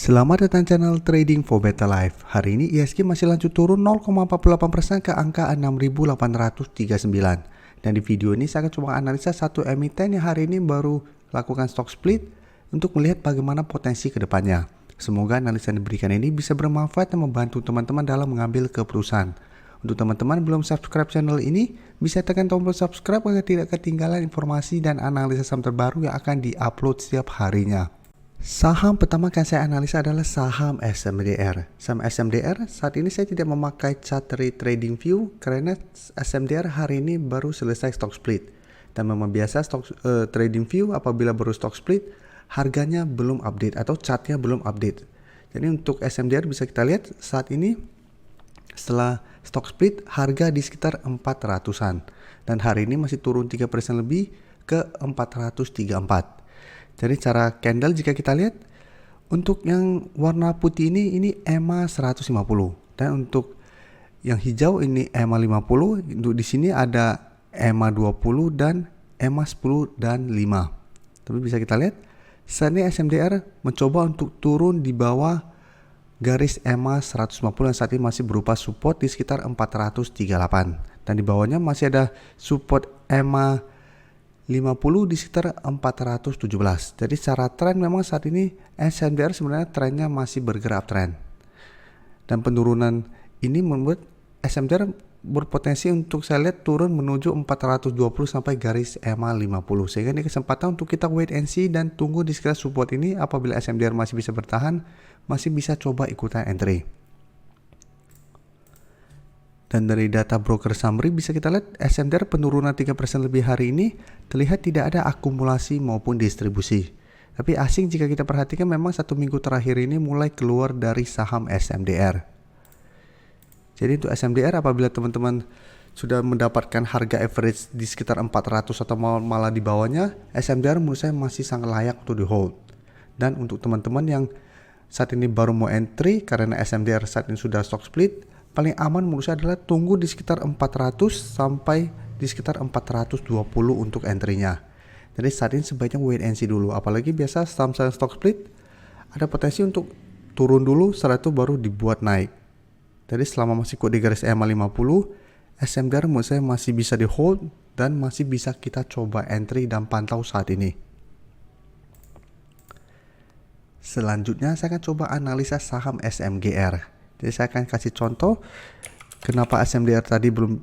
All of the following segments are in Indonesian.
Selamat datang channel Trading for Better Life. Hari ini ISG masih lanjut turun 0,48% ke angka 6.839. Dan di video ini saya akan coba analisa satu emiten yang hari ini baru lakukan stock split untuk melihat bagaimana potensi ke depannya. Semoga analisa yang diberikan ini bisa bermanfaat dan membantu teman-teman dalam mengambil keputusan. Untuk teman-teman belum subscribe channel ini, bisa tekan tombol subscribe agar tidak ketinggalan informasi dan analisa saham terbaru yang akan diupload setiap harinya. Saham pertama yang saya analisa adalah saham SMDR. Saham SMDR saat ini saya tidak memakai chart dari TradingView karena SMDR hari ini baru selesai stock split. Dan memang biasa TradingView apabila baru stock split harganya belum update atau chartnya belum update. Jadi untuk SMDR bisa kita lihat saat ini setelah stock split harga di sekitar 400-an dan hari ini masih turun 3% lebih ke 434. Jadi cara candle jika kita lihat untuk yang warna putih ini EMA 150 dan untuk yang hijau ini EMA 50. Untuk di sini ada EMA 20 dan EMA 10 dan 5. Tapi bisa kita lihat saat ini SMDR mencoba untuk turun di bawah garis EMA 150 yang saat ini masih berupa support di sekitar 438 dan di bawahnya masih ada support EMA 50 di sekitar 417. Jadi secara tren memang saat ini SMDR sebenarnya trennya masih bergerak tren. Dan penurunan ini membuat SMDR berpotensi untuk saya lihat turun menuju 420 sampai garis EMA 50. Sehingga ini kesempatan untuk kita wait and see dan tunggu di sekitar support ini. Apabila SMDR masih bisa bertahan, masih bisa coba ikutan entry. Dan dari data broker summary bisa kita lihat SMDR penurunan 3% lebih hari ini terlihat tidak ada akumulasi maupun distribusi. Tapi asing jika kita perhatikan memang 1 minggu terakhir ini mulai keluar dari saham SMDR. Jadi untuk SMDR apabila teman-teman sudah mendapatkan harga average di sekitar 400 atau malah di bawahnya, SMDR menurut saya masih sangat layak untuk di hold. Dan untuk teman-teman yang saat ini baru mau entry karena SMDR saat ini sudah stock split, paling aman menurut saya adalah tunggu di sekitar 400 sampai di sekitar 420 untuk entry-nya. Jadi saat ini sebaiknya wait and see dulu. Apalagi biasa saham-saham stock split ada potensi untuk turun dulu setelah itu baru dibuat naik. Jadi selama masih di garis EMA 50, SMDR menurut saya masih bisa di hold dan masih bisa kita coba entry dan pantau saat ini. Selanjutnya saya akan coba analisa saham SMGR. Jadi saya akan kasih contoh kenapa SMDR tadi belum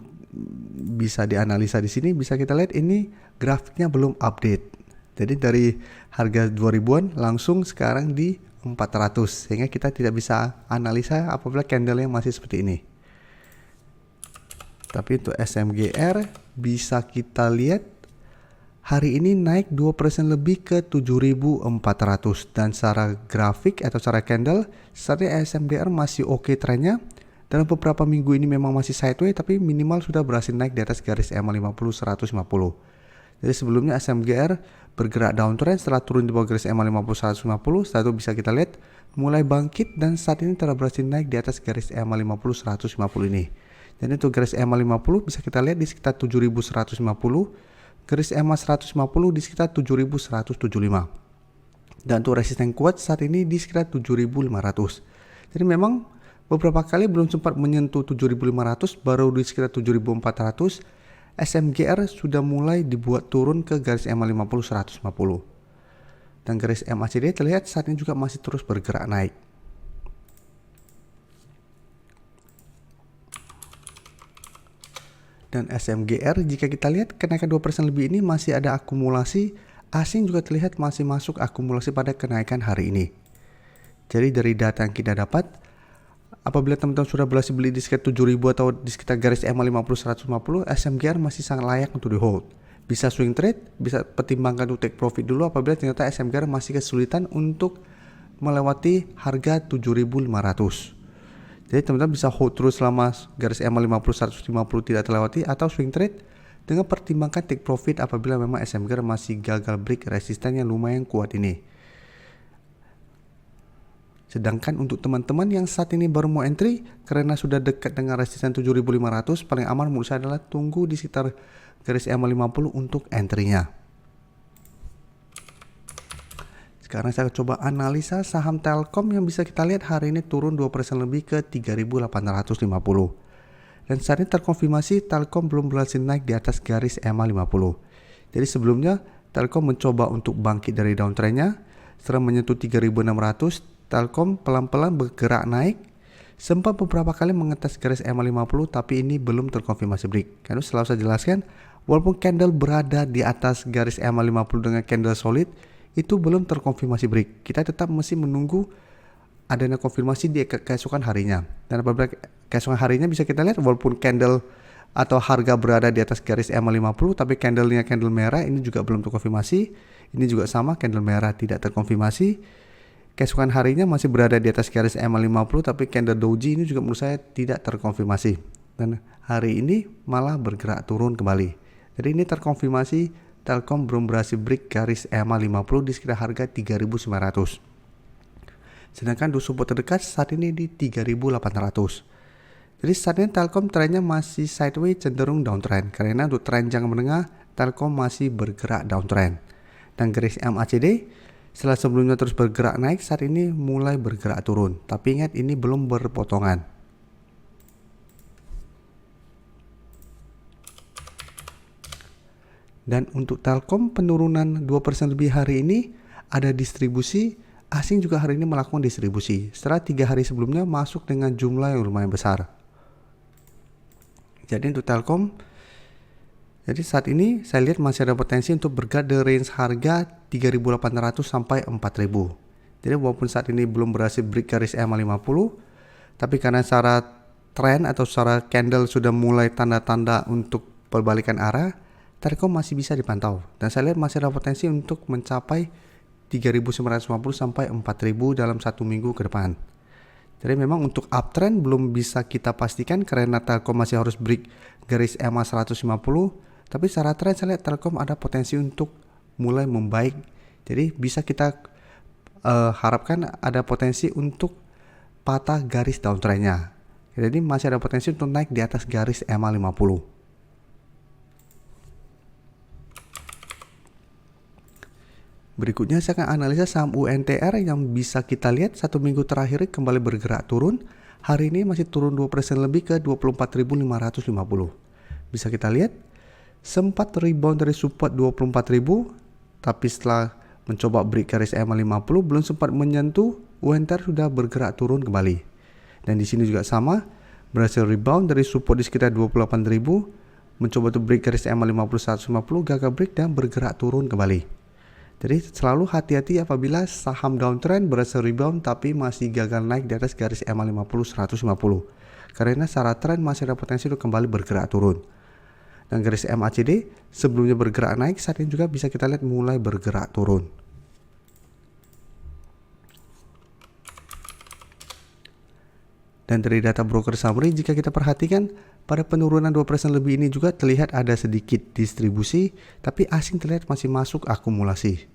bisa dianalisa di sini. Bisa kita lihat ini grafiknya belum update. Jadi dari harga 2000-an langsung sekarang di 400 sehingga kita tidak bisa analisa apabila candle-nya masih seperti ini. Tapi untuk SMGR bisa kita lihat hari ini naik 2% lebih ke 7.400 dan secara grafik atau secara candle saat ini SMDR masih oke trennya. Dalam beberapa minggu ini memang masih sideways tapi minimal sudah berhasil naik di atas garis EMA 50 150. Jadi sebelumnya SMGR bergerak downtrend setelah turun di bawah garis EMA 50 150. Setelah itu bisa kita lihat mulai bangkit dan saat ini telah berhasil naik di atas garis EMA 50 150 ini. Dan untuk garis EMA 50 bisa kita lihat di sekitar 7.150. Garis EMA 150 di sekitar 7.175. Dan untuk resisten kuat saat ini di sekitar 7.500. Jadi memang beberapa kali belum sempat menyentuh 7.500, baru di sekitar 7.400 SMGR sudah mulai dibuat turun ke garis EMA 50 150. Dan garis MACD terlihat saat ini juga masih terus bergerak naik. Dan SMGR jika kita lihat kenaikan 2% lebih ini masih ada akumulasi, asing juga terlihat masih masuk akumulasi pada kenaikan hari ini. Jadi dari data yang kita dapat, apabila teman-teman sudah berhasil beli di sekitar 7.000 atau di sekitar garis EMA 50 150, SMGR masih sangat layak untuk di hold. Bisa swing trade, bisa pertimbangkan untuk take profit dulu apabila ternyata SMGR masih kesulitan untuk melewati harga 7.500. Jadi teman-teman bisa hold terus selama garis EMA 50 150 tidak terlewati atau swing trade dengan pertimbangkan take profit apabila memang SMGR masih gagal break resisten yang lumayan kuat ini. Sedangkan untuk teman-teman yang saat ini baru mau entry karena sudah dekat dengan resisten 7.500, paling aman menurut saya adalah tunggu di sekitar garis EMA 50 untuk entry-nya. Sekarang saya coba analisa saham Telkom yang bisa kita lihat hari ini turun 2% lebih ke 3.850. Dan saat ini terkonfirmasi Telkom belum berhasil naik di atas garis EMA 50. Jadi sebelumnya Telkom mencoba untuk bangkit dari downtrendnya. Setelah menyentuh 3.600, Telkom pelan-pelan bergerak naik. Sempat beberapa kali mengetes garis EMA 50, tapi ini belum terkonfirmasi break. Karena selalu saya jelaskan, walaupun candle berada di atas garis EMA 50 dengan candle solid, itu belum terkonfirmasi break. Kita tetap mesti menunggu adanya konfirmasi di keesokan harinya. Dan apabila keesokan harinya bisa kita lihat walaupun candle atau harga berada di atas garis EMA 50 tapi candlenya candle merah, ini juga belum terkonfirmasi. Ini juga sama, candle merah tidak terkonfirmasi. Keesokan harinya masih berada di atas garis EMA 50 tapi candle doji ini juga menurut saya tidak terkonfirmasi. Dan hari ini malah bergerak turun kembali. Jadi ini terkonfirmasi Telkom belum berhasil break garis EMA 50 di sekitar harga 3.900. Sedangkan untuk support terdekat saat ini di 3.800. Jadi saat ini Telkom trennya masih sideways cenderung downtrend. Karena untuk tren jangka menengah Telkom masih bergerak downtrend. Dan garis MACD setelah sebelumnya terus bergerak naik, saat ini mulai bergerak turun. Tapi ingat ini belum berpotongan. Dan untuk Telkom penurunan 2% lebih hari ini ada distribusi. Asing juga hari ini melakukan distribusi setelah 3 hari sebelumnya masuk dengan jumlah yang lumayan besar. Jadi untuk Telkom, jadi saat ini saya lihat masih ada potensi untuk bergerak di range harga 3.800 sampai 4.000. Jadi walaupun saat ini belum berhasil break garis EMA 50, tapi karena secara tren atau secara candle sudah mulai tanda-tanda untuk perbalikan arah, Telkom masih bisa dipantau. Dan saya lihat masih ada potensi untuk mencapai 3.950 sampai 4.000 dalam 1 minggu ke depan. Jadi memang untuk uptrend belum bisa kita pastikan karena Telkom masih harus break garis EMA 150. Tapi secara tren saya lihat Telkom ada potensi untuk mulai membaik. Jadi bisa kita harapkan ada potensi untuk patah garis downtrendnya. Jadi masih ada potensi untuk naik di atas garis EMA 50. Berikutnya saya akan analisa saham UNTR yang bisa kita lihat 1 minggu terakhir kembali bergerak turun. Hari ini masih turun 2% lebih ke 24.550. Bisa kita lihat sempat rebound dari support 24.000, tapi setelah mencoba break garis EMA 50 belum sempat menyentuh, UNTR sudah bergerak turun kembali. Dan di sini juga sama, berhasil rebound dari support di sekitar 28.000, mencoba untuk break garis EMA 50 150, gagal break dan bergerak turun kembali. Jadi selalu hati-hati apabila saham downtrend berhasil rebound tapi masih gagal naik di atas garis EMA 50 150. Karena secara tren masih ada potensi untuk kembali bergerak turun. Dan garis MACD sebelumnya bergerak naik, saat ini juga bisa kita lihat mulai bergerak turun. Dan dari data broker summary jika kita perhatikan pada penurunan 2% lebih ini juga terlihat ada sedikit distribusi, tapi asing terlihat masih masuk akumulasi.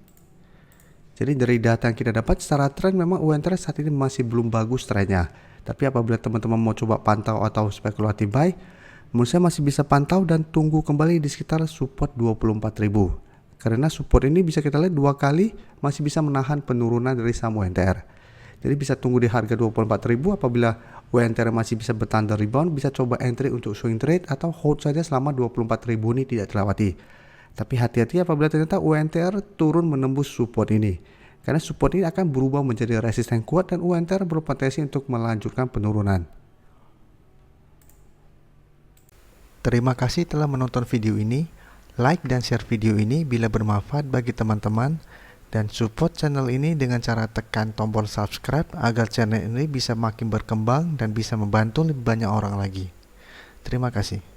Jadi dari data yang kita dapat secara tren memang UNTR saat ini masih belum bagus trennya. Tapi apabila teman-teman mau coba pantau atau spekulatif buy, menurut saya masih bisa pantau dan tunggu kembali di sekitar support 24.000. Karena support ini bisa kita lihat 2 kali masih bisa menahan penurunan dari saham UNTR. Jadi bisa tunggu di harga 24.000, apabila UNTR masih bisa bertahan dan rebound, bisa coba entry untuk swing trade atau hold saja selama 24.000 ini tidak terlewati. Tapi hati-hati apabila ternyata UNTR turun menembus support ini. Karena support ini akan berubah menjadi resisten kuat dan UNTR berpotensi untuk melanjutkan penurunan. Terima kasih telah menonton video ini. Like dan share video ini bila bermanfaat bagi teman-teman. Dan support channel ini dengan cara tekan tombol subscribe agar channel ini bisa makin berkembang dan bisa membantu lebih banyak orang lagi. Terima kasih.